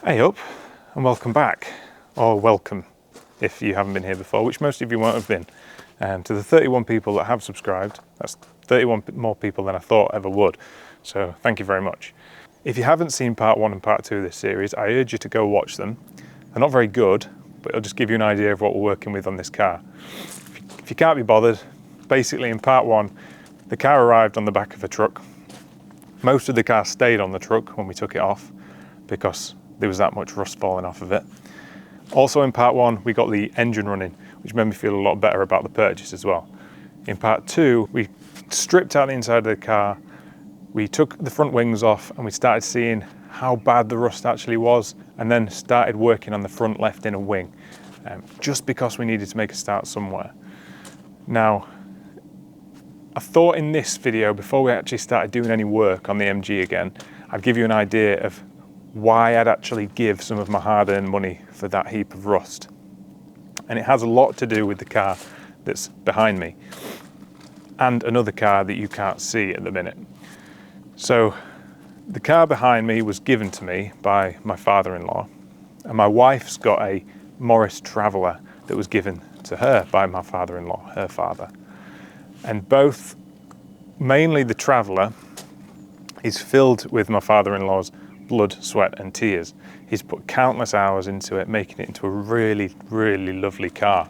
Hey up and welcome back, or welcome if you haven't been here before, which most of you won't have been. To the 31 people that have subscribed, that's 31 more people than I thought ever would, so thank you very much. If you haven't seen part 1 and part 2 of this series, I urge you to go watch them. They're not very good, but it'll just give you an idea of what we're working with on this car. If you can't be bothered, basically in part 1, the car arrived on the back of a truck. Most of the car stayed on the truck when we took it off because there was that much rust falling off of it. Also in part 1, we got the engine running, which made me feel a lot better about the purchase as well. In part 2, we stripped out the inside of the car, we took the front wings off and we started seeing how bad the rust actually was, and then started working on the front left inner wing, just because we needed to make a start somewhere. Now, I thought in this video, before we actually started doing any work on the MG again, I'd give you an idea of why I'd actually give some of my hard-earned money for that heap of rust. And it has a lot to do with the car that's behind me and another car that you can't see at the minute. So the car behind me was given to me by my father-in-law, and my wife's got a Morris Traveller that was given to her by my father-in-law, her father. And both, mainly the Traveller, is filled with my father-in-law's blood, sweat and tears. He's put countless hours into it, making it into a really, really lovely car.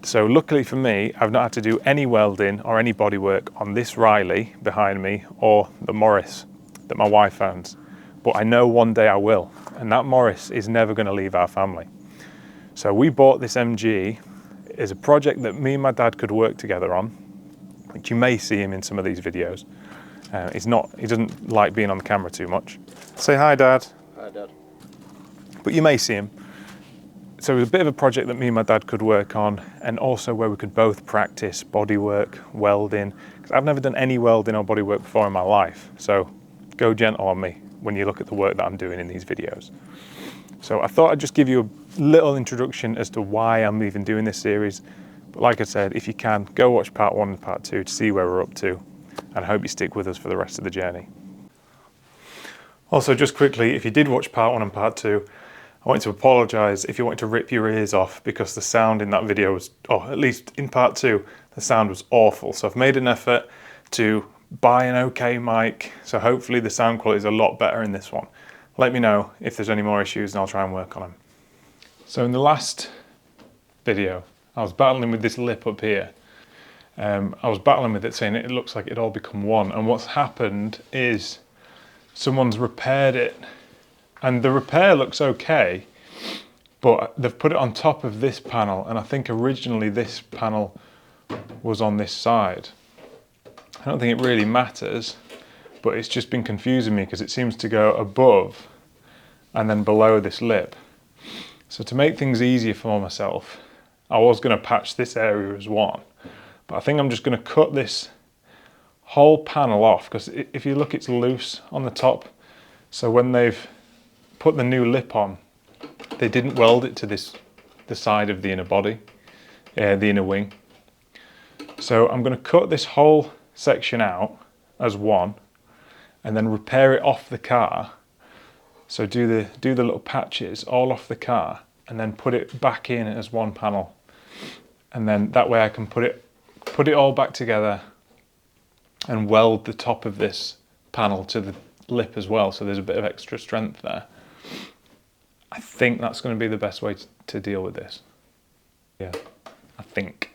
So luckily for me, I've not had to do any welding or any bodywork on this Riley behind me or the Morris that my wife owns. But I know one day I will, and that Morris is never going to leave our family. So we bought this MG as a project that me and my dad could work together on, which you may see him in some of these videos. He doesn't like being on the camera too much. Say hi, Dad. Hi, Dad. But you may see him. So it was a bit of a project that me and my dad could work on, and also where we could both practice bodywork, welding, because I've never done any welding or bodywork before in my life. So go gentle on me when you look at the work that I'm doing in these videos. So I thought I'd just give you a little introduction as to why I'm even doing this series. But like I said, if you can, go watch part 1 and part 2 to see where we're up to. And I hope you stick with us for the rest of the journey. Also, just quickly, if you did watch part 1 and part 2, I want to apologise if you want to rip your ears off, because the sound in that video was, or at least in part 2, the sound was awful. So I've made an effort to buy an okay mic, so hopefully the sound quality is a lot better in this one. Let me know if there's any more issues and I'll try and work on them. So in the last video, I was battling with this lip up here. I was battling with it, saying it looks like it all become one, and what's happened is someone's repaired it, and the repair looks okay, but they've put it on top of this panel, and I think originally this panel was on this side. I don't think it really matters, but it's just been confusing me because it seems to go above and then below this lip. So to make things easier for myself, I was going to patch this area as one. But I think I'm just going to cut this whole panel off, because if you look, it's loose on the top. So when they've put the new lip on, they didn't weld it to the side of the inner body, the inner wing. So I'm going to cut this whole section out as one, and then repair it off the car. So do the little patches all off the car, and then put it back in as one panel. And then that way I can put it all back together and weld the top of this panel to the lip as well, so there's a bit of extra strength there. I think that's going to be the best way to deal with this. Yeah, I think.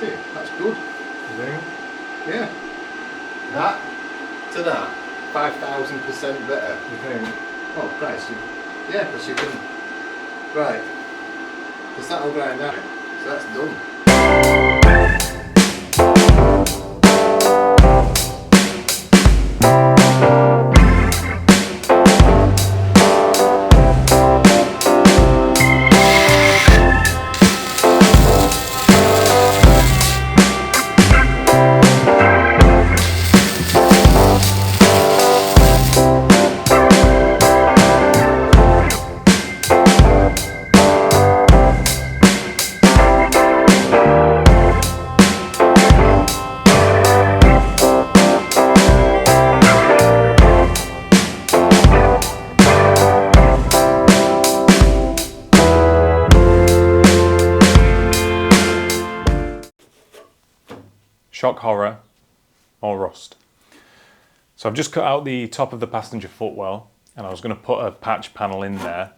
isn't it? That's good. You think? Yeah. That to that, 5,000% better. You think? Oh Christ, yeah, because you can, right, because that'll grind out, so that's done. Shock horror or rust. So I've just cut out the top of the passenger footwell, and I was going to put a patch panel in there,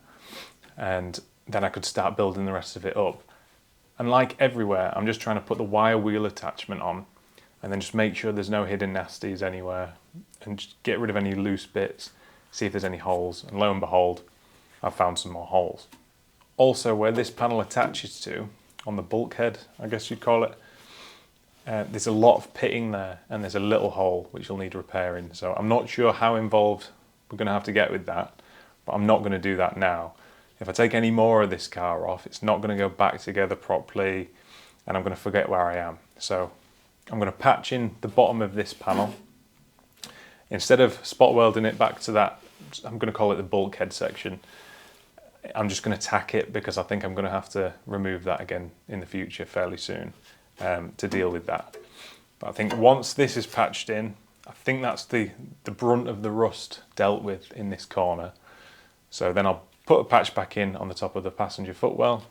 and then I could start building the rest of it up. And like everywhere, I'm just trying to put the wire wheel attachment on, and then just make sure there's no hidden nasties anywhere, and just get rid of any loose bits, see if there's any holes, and lo and behold, I've found some more holes. Also, where this panel attaches to, on the bulkhead, I guess you'd call it, there's a lot of pitting there, and there's a little hole which will need repairing. So I'm not sure how involved we're going to have to get with that, but I'm not going to do that now. If I take any more of this car off, it's not going to go back together properly, and I'm going to forget where I am. So I'm going to patch in the bottom of this panel. Instead of spot welding it back to that, I'm going to call it the bulkhead section, I'm just going to tack it, because I think I'm going to have to remove that again in the future fairly soon. To deal with that. But I think once this is patched in, I think that's the brunt of the rust dealt with in this corner. So then I'll put a patch back in on the top of the passenger footwell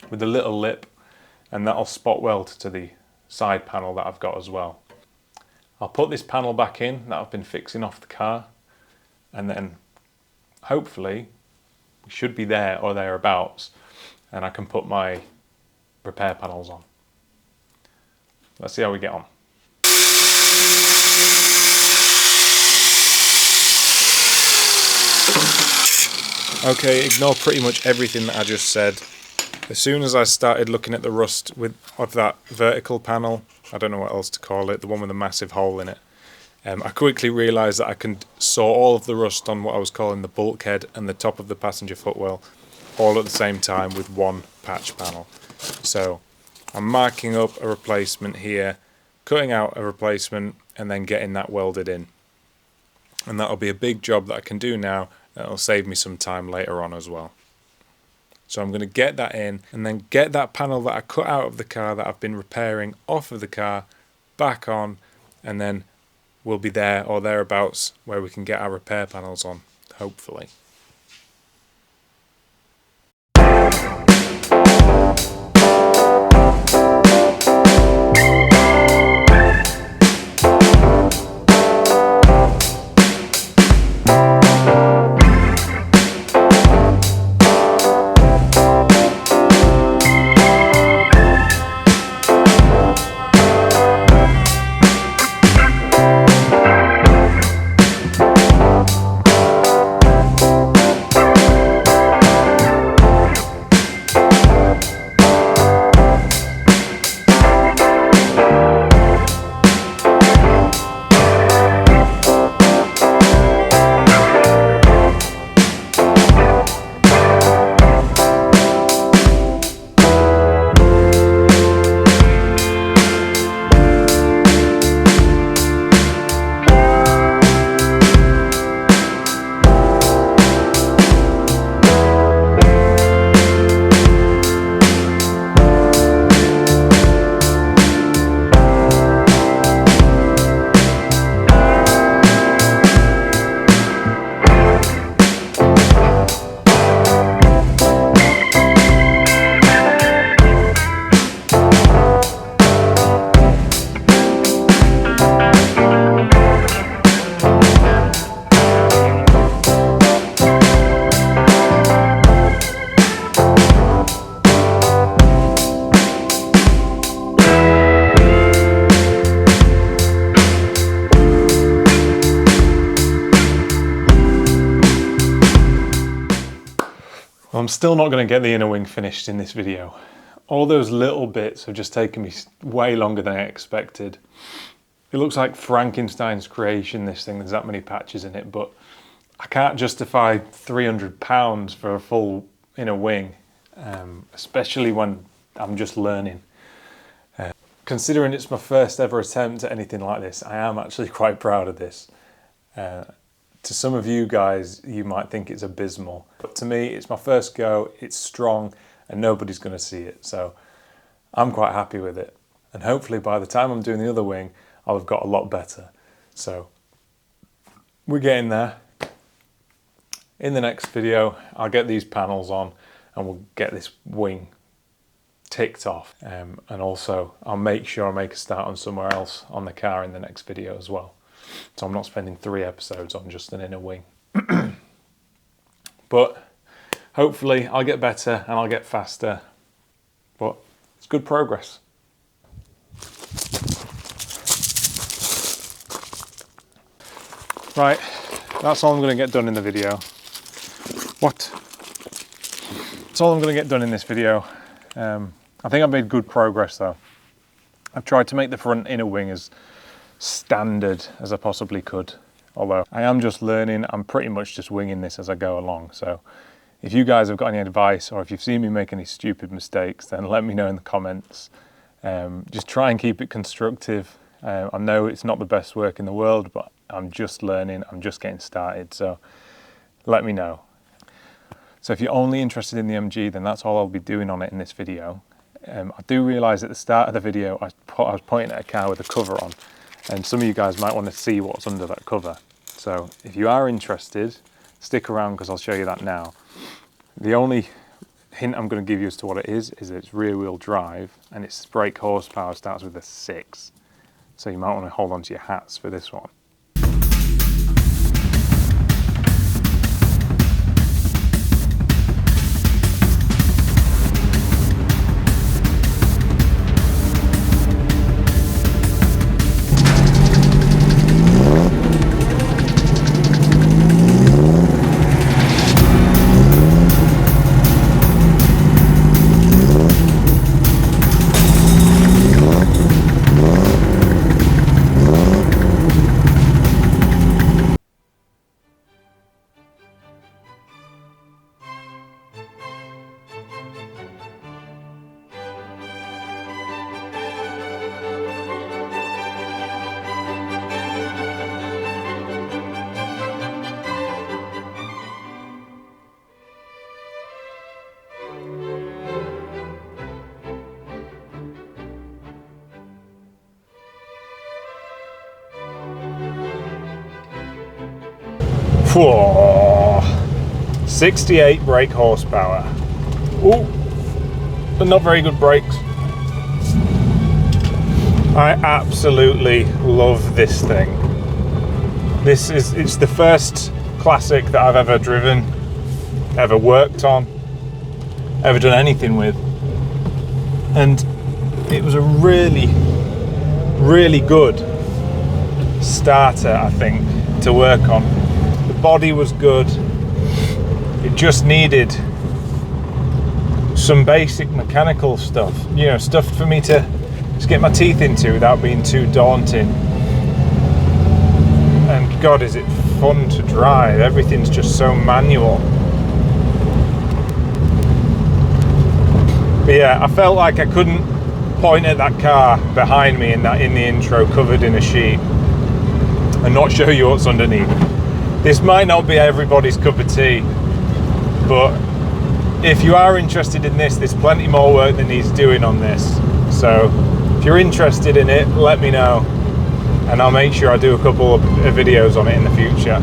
with a little lip, and that'll spot weld to the side panel that I've got as well. I'll put this panel back in that I've been fixing off the car, and then hopefully we should be there or thereabouts, and I can put my repair panels on. Let's see how we get on. Okay, ignore pretty much everything that I just said. As soon as I started looking at the rust of that vertical panel, I don't know what else to call it, the one with a massive hole in it, I quickly realised that I can saw all of the rust on what I was calling the bulkhead and the top of the passenger footwell all at the same time with one patch panel. So I'm marking up a replacement here, cutting out a replacement, and then getting that welded in. And that'll be a big job that I can do now, and it'll save me some time later on as well. So I'm going to get that in, and then get that panel that I cut out of the car that I've been repairing off of the car back on, and then we'll be there or thereabouts where we can get our repair panels on, hopefully. still not going to get the inner wing finished in this video. All those little bits have just taken me way longer than I expected. It looks like Frankenstein's creation, this thing. There's that many patches in it, but I can't justify £300 for a full inner wing, especially when I'm just learning. Considering it's my first ever attempt at anything like this, I am actually quite proud of this. To some of you guys, you might think it's abysmal, but to me, it's my first go, it's strong, and nobody's going to see it, so I'm quite happy with it. And hopefully by the time I'm doing the other wing, I'll have got a lot better. So we're getting there. In the next video, I'll get these panels on and we'll get this wing ticked off. And also I'll make sure I make a start on somewhere else on the car in the next video as well. So I'm not spending 3 episodes on just an inner wing. But hopefully I'll get better and I'll get faster, but it's good progress. Right, that's all I'm going to get done in the video. What? That's all I'm going to get done in this video. I think I've made good progress though. I've tried to make the front inner wing as standard as I possibly could, although I am just learning. I'm pretty much just winging this as I go along, so if you guys have got any advice or if you've seen me make any stupid mistakes, then let me know in the comments. Just try and keep it constructive. I know it's not the best work in the world, but I'm just learning, I'm just getting started, so let me know. So if you're only interested in the MG, then that's all I'll be doing on it in this video. I do realise at the start of the video I was pointing at a car with a cover on, and some of you guys might want to see what's under that cover. So if you are interested, stick around because I'll show you that now. The only hint I'm going to give you as to what it is that it's rear wheel drive and its brake horsepower starts with a 6. So you might want to hold on to your hats for this one. Whoa, 68 brake horsepower. Ooh, but not very good brakes. I absolutely love this thing. It's the first classic that I've ever driven, ever worked on, ever done anything with. And it was a really, really good starter, I think, to work on. The body was good. It just needed some basic mechanical stuff, you know, stuff for me to just get my teeth into without being too daunting. And God, is it fun to drive. Everything's just so manual. But yeah, I felt like I couldn't point at that car behind me in the intro covered in a sheet and not show you what's underneath. This might not be everybody's cup of tea, but if you are interested in this, there's plenty more work that needs doing on this. So if you're interested in it, let me know, and I'll make sure I do a couple of videos on it in the future.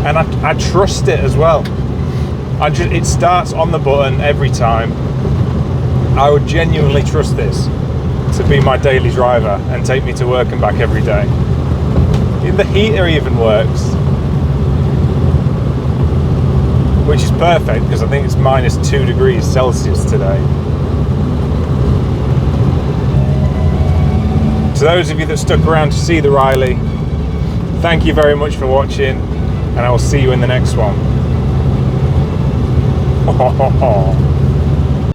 And I trust it as well. It starts on the button every time. I would genuinely trust this to be my daily driver and take me to work and back every day. The heater even works, which is perfect because I think it's -2 degrees Celsius today. To those of you that stuck around to see the Riley, thank you very much for watching, and I will see you in the next one.